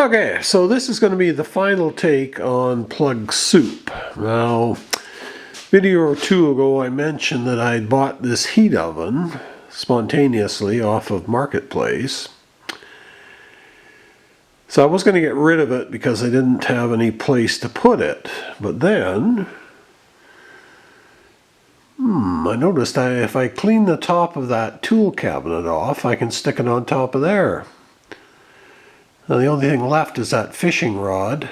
Okay, so this is going to be the final take on plug soup. Now, video or two ago I mentioned that I bought this heat oven spontaneously off of Marketplace. So I was going to get rid of it because I didn't have any place to put it. But then, I noticed if I clean the top of that tool cabinet off, I can stick it on top of there. Now the only thing left is that fishing rod,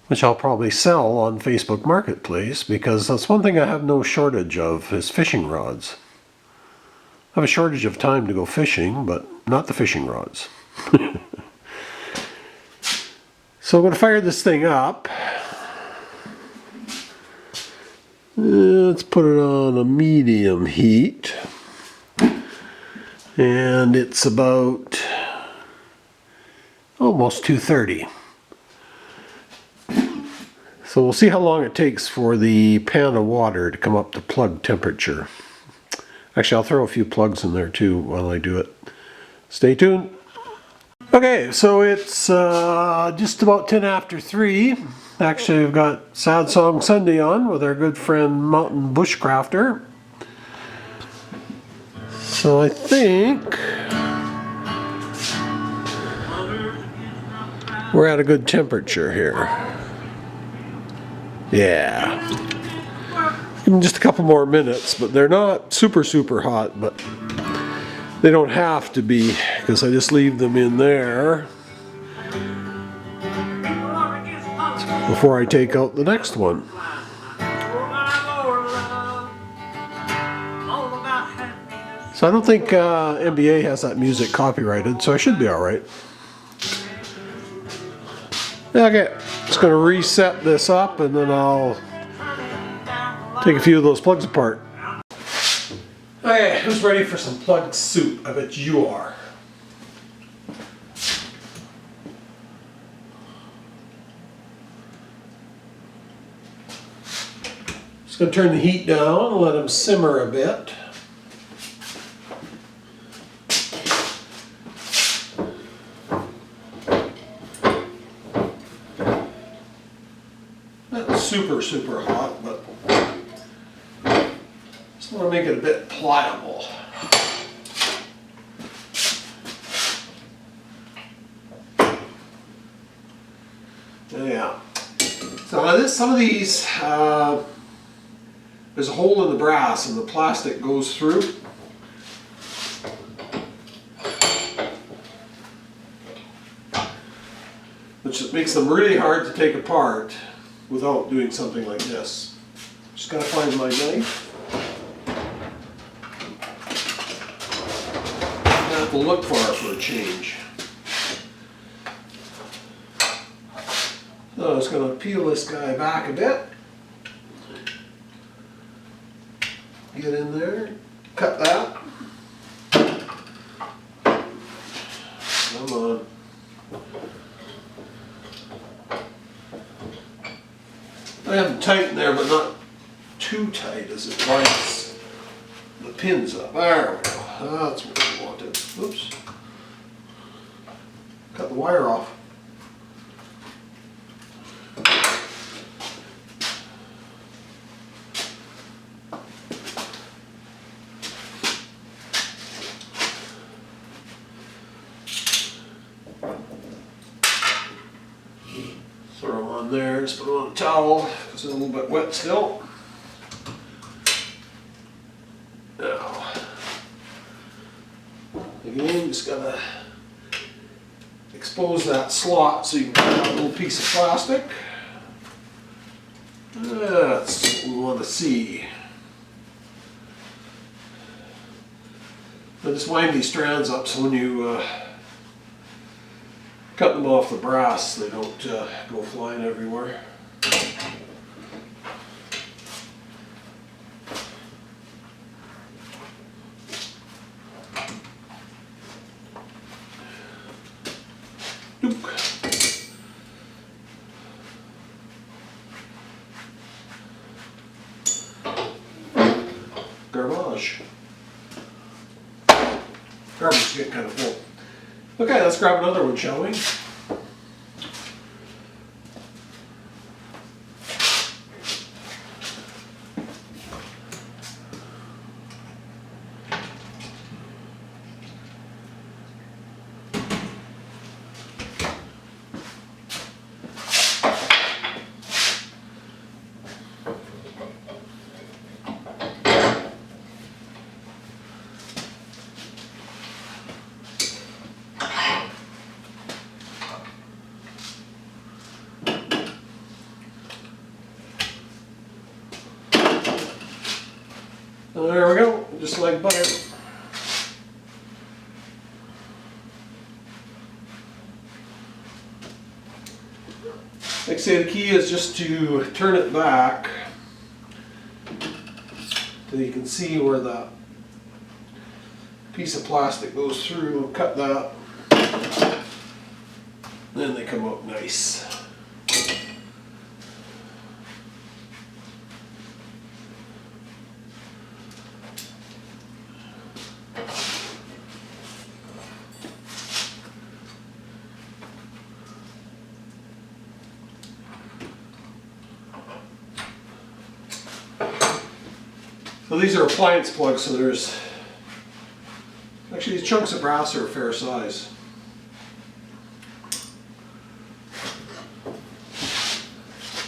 which I'll probably sell on Facebook Marketplace, because that's one thing I have no shortage of, is fishing rods. I have a shortage of time to go fishing, but not the fishing rods. So I'm going to fire this thing up. Let's put it on a medium heat. And it's about almost 230. So we'll see how long it takes for the pan of water to come up to plug temperature. Actually, I'll throw a few plugs in there too while I do it. Stay tuned. Okay, so it's just about 10 after 3. Actually, we've got Sad Song Sunday on with our good friend Mountain Bushcrafter. So I think we're at a good temperature here. Yeah. Give them just a couple more minutes, but they're not super hot, but they don't have to be, because I just leave them in there before I take out the next one. So I don't think NBA has that music copyrighted, so I should be alright. Okay, just going to reset this up and then I'll take a few of those plugs apart. Okay, who's ready for some plug soup? I bet you are. Just going to turn the heat down and let them simmer a bit. Not super hot, but just want to make it a bit pliable. Yeah. So some of these, there's a hole in the brass and the plastic goes through. Which makes them really hard to take apart without doing something like this. Just gotta find my knife. I have to look for it for a change. So I'm just gonna peel this guy back a bit. Get in there, cut that. Come on. I have them tight in there, but not too tight as it lines the pins up. There we go. That's what we wanted. Oops. Cut the wire off. Throw them on there, just put them on a towel because they're a little bit wet still. Now, again, just gotta expose that slot so you can cut out a little piece of plastic. That's what we want to see. I just wind these strands up so when you cut them off the brass, they don't go flying everywhere. Garbage. Garbage is getting kind of full. Okay, let's grab another one, shall we? And there we go, just like butter. Like I say, the key is just to turn it back so you can see where the piece of plastic goes through. Cut that, then they come out nice. So these are appliance plugs, so there's actually these chunks of brass are a fair size.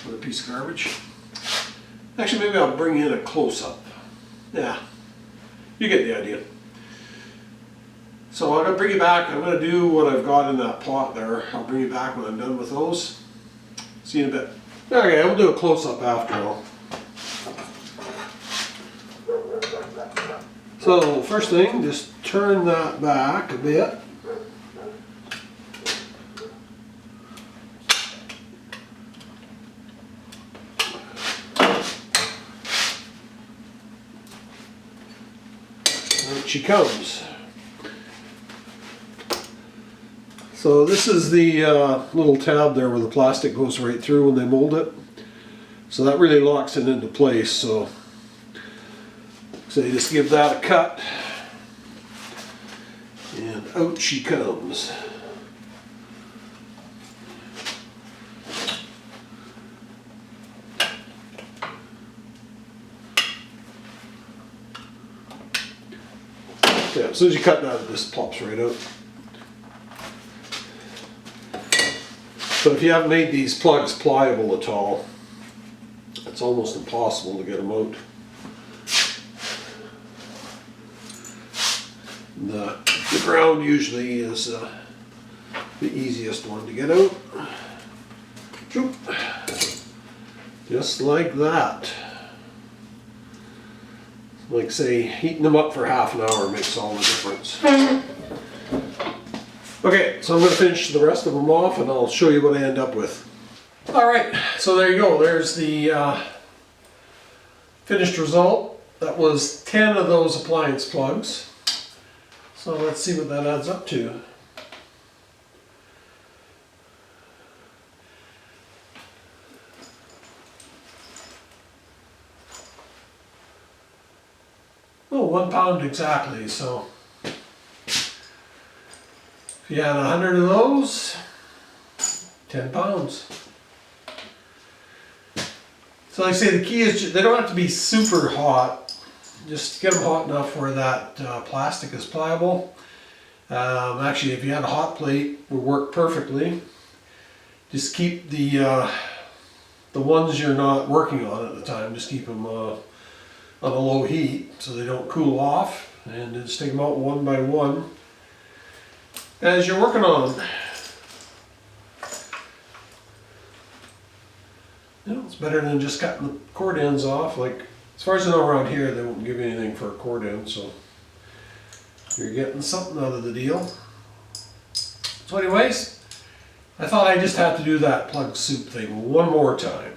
Another piece of garbage. Actually, maybe I'll bring in a close-up. Yeah, you get the idea. So I'm going to bring you back. I'm going to do what I've got in that pot there. I'll bring you back when I'm done with those. See you in a bit. Okay, we'll do a close-up after all. So first thing, just turn that back a bit. Out she comes. So this is the little tab there where the plastic goes right through when they mold it. So that really locks it into place. So you just give that a cut, and out she comes. Yeah, as soon as you cut that, it just pops right out. But if you haven't made these plugs pliable at all, it's almost impossible to get them out. The ground usually is the easiest one to get out. Just like that. Like say, heating them up for half an hour makes all the difference. Okay, so I'm going to finish the rest of them off and I'll show you what I end up with. Alright, so there you go. There's the finished result. That was 10 of those appliance plugs. So let's see what that adds up to. Oh, 1 pound exactly. So if you had 100 of those, 10 pounds. So like I say, the key is they don't have to be super hot. Just get them hot enough where that plastic is pliable. Actually, if you had a hot plate, it would work perfectly. Just keep the ones you're not working on at the time, just keep them on a low heat so they don't cool off, and then just take them out one by one as you're working on them. You know, it's better than just cutting the cord ends off. Like, as far as I know, around here they won't give you anything for a cord end, so you're getting something out of the deal. So anyways, I thought I just had to do that plug soup thing one more time.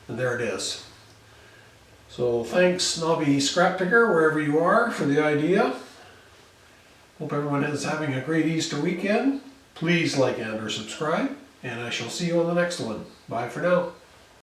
And there it is. So thanks, Snobby Scrap Picker, wherever you are, for the idea. Hope everyone is having a great Easter weekend. Please like and or subscribe, and I shall see you on the next one. Bye for now.